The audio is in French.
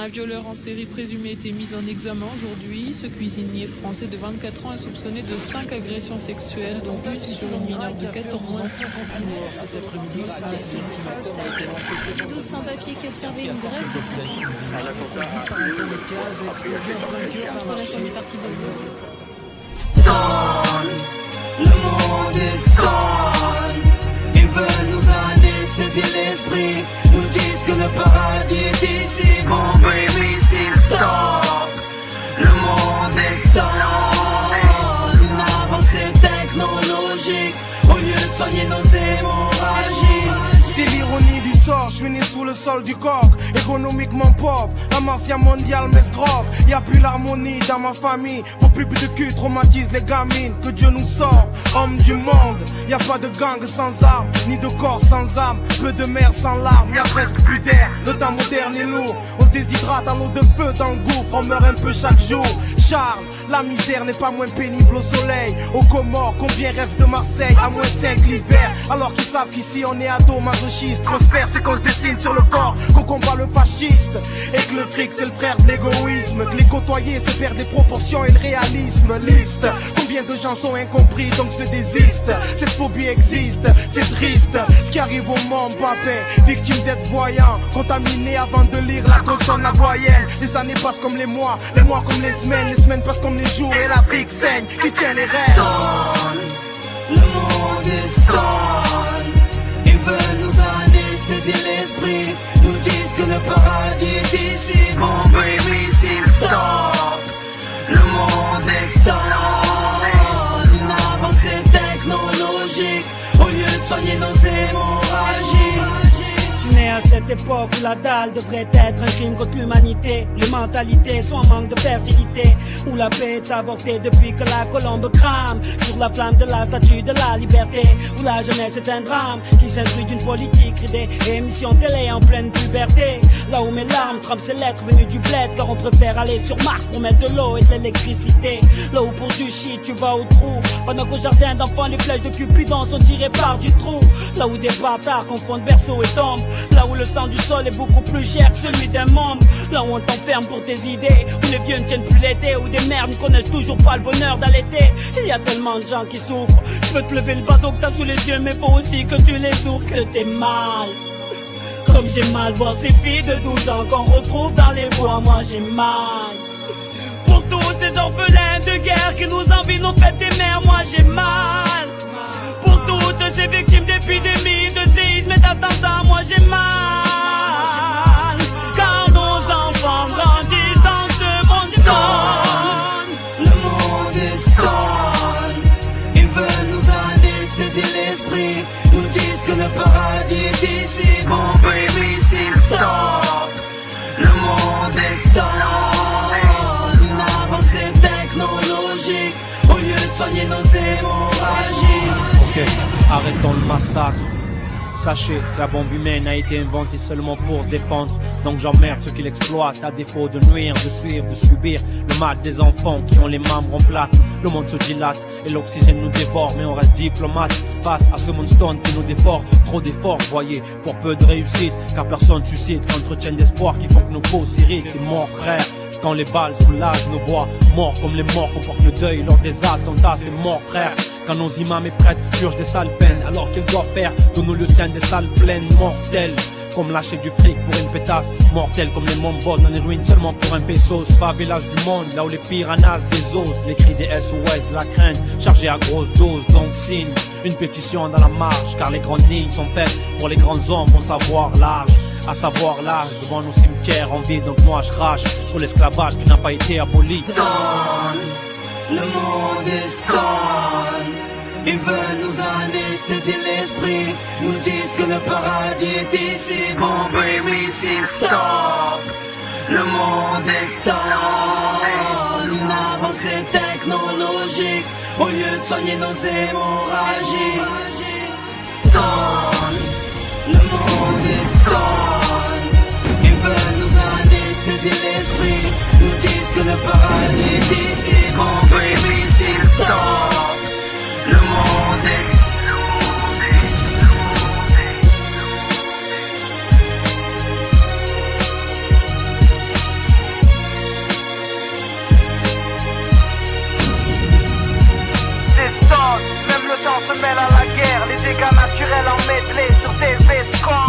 Un violeur en série présumé était mis en examen aujourd'hui. Ce cuisinier français de 24 ans est soupçonné de 5 agressions sexuelles, dont une sur une mineure de 14 ans. 12 sans-papiers qui observaient une grève de 5 jours. Contre la fin des parties de jeu. Le monde est stone. Ils veulent nous anesthésier l'esprit. Nous disent que le paradis est ici. Bon baby, c'est stop. Le monde est stone. Une avancée technologique au lieu de soigner nos hémorragies. C'est l'ironie du sort, je suis né sous le sol du coq. Économiquement pauvre, la mafia mondiale m'escroque. Y'a plus l'harmonie dans ma famille. Vos pubs de cul traumatisent les gamines. Que Dieu nous sorte, hommes du monde. Y'a pas de gang sans armes, ni de corps sans âme. Peu de mer sans larmes, y'a presque plus d'air. Le temps moderne est lourd, on se déshydrate à l'eau de feu dans le gouffre. On meurt un peu chaque jour. Charles, la misère n'est pas moins pénible au soleil. Aux Comores, combien rêvent de Marseille à moins 5 l'hiver. Alors qu'ils savent qu'ici on est ado masochiste. Prospère, c'est qu'on se dessine sur le corps, qu'on combat le fasciste. Et que le fric c'est le frère de l'égoïsme. Que les côtoyer c'est perdre les proportions et le réalisme. Liste, combien de gens sont incompris donc se désistent. Cette phobie existe, c'est triste. Ce qui arrive au monde, papé, victime d'être voyant. Contaminé avant de lire la consonne, la voyelle. Les années passent comme les mois comme les semaines passent comme les jours. Et l'Afrique saigne, qui tient les rêves. Le monde est stone. Ils veulent nous anesthésier l'esprit. Nous disent que le paradis est ici. Bon baby, c'est stop. Le monde est stone. Une avancée technologique au lieu de soigner nos hémorragies. Je suis né à cette époque où la dalle devrait être un crime contre l'humanité. Les mentalités sont en manque de fertilité, où la paix est avortée depuis que la colombe crame sur la flamme de la statue de la liberté, où la jeunesse est un drame qui s'instruit d'une politique ridée et émission télé en pleine puberté. Là où mes larmes trempent ces lettres venues du bled, car on préfère aller sur Mars pour mettre de l'eau et de l'électricité. Là où pour du shit tu vas au trou, pendant qu'au jardin d'enfants les flèches de Cupidon sont tirées par du trou. Là où des bâtards confondent berceau et tombe, là où le sang du sol est beaucoup plus cher que celui d'un membre. Là où on t'enferme pour tes idées, où les vieux ne tiennent plus l'été, où des mères ne connaissent toujours pas le bonheur d'allaiter. Il y a tellement de gens qui souffrent. Je peux te lever le bateau que t'as sous les yeux, mais faut aussi que tu les souffres, que t'es mal. Comme j'ai mal voir ces filles de 12 ans qu'on retrouve dans les bois, moi j'ai mal. Pour tous ces orphelins de guerre qui nous envient nos fêtes des mères, moi j'ai mal. Pour toutes ces victimes d'épidémies, de séismes et d'attentats, moi j'ai mal. Car nos enfants grandissent dans ce monde stone. Le monde est stone. Ils veulent nous anesthésier l'esprit. Nous disent que le paradis est ici. Bon baby, c'est stop. Le monde est stone. Une avancée technologique au lieu de soigner nos hémorragies. Ok, arrêtons le massacre. Sachez que la bombe humaine a été inventée seulement pour se défendre. Donc j'emmerde ceux qui l'exploitent à défaut de nuire, de suivre, de subir le mal des enfants qui ont les membres en plate. Le monde se dilate et l'oxygène nous dévore, mais on reste diplomate face à ce monstone qui nous dévore. Trop d'efforts, voyez, pour peu de réussite, car personne suscite l'entretien d'espoir qui font que nos peaux s'irritent. C'est mort frère, quand les balles soulagent nos voix. Mort comme les morts qu'on porte le deuil lors des attentats. C'est mort frère, quand nos imams et prêtres purgent des sales peines, alors qu'ils doivent faire de nous le sein des salles pleines. Mortelles, comme lâcher du fric pour une pétasse. Mortels comme les mombos dans les ruines seulement pour un pesos. Favelas du monde, là où les piranhas désosent. Les cris des SOS, de la crainte, chargés à grosse dose. Donc signe une pétition dans la marche, car les grandes lignes sont faites pour les grands hommes au savoir large. À savoir l'âge devant nos cimetières en vie. Donc moi je crache sur l'esclavage qui n'a pas été aboli. Stone, le monde est stone. Ils veulent nous anesthésier l'esprit. Nous disent que le paradis est ici. Bon baby, c'est stop. Le monde est stone. Une avancée technologique au lieu de soigner nos hémorragies. Stone, le monde est stone. Ils veulent nous anesthésier l'esprit. Nous disent que le paradis est ici. Bon baby, c'est stop. Le monde est medley sur TV Score.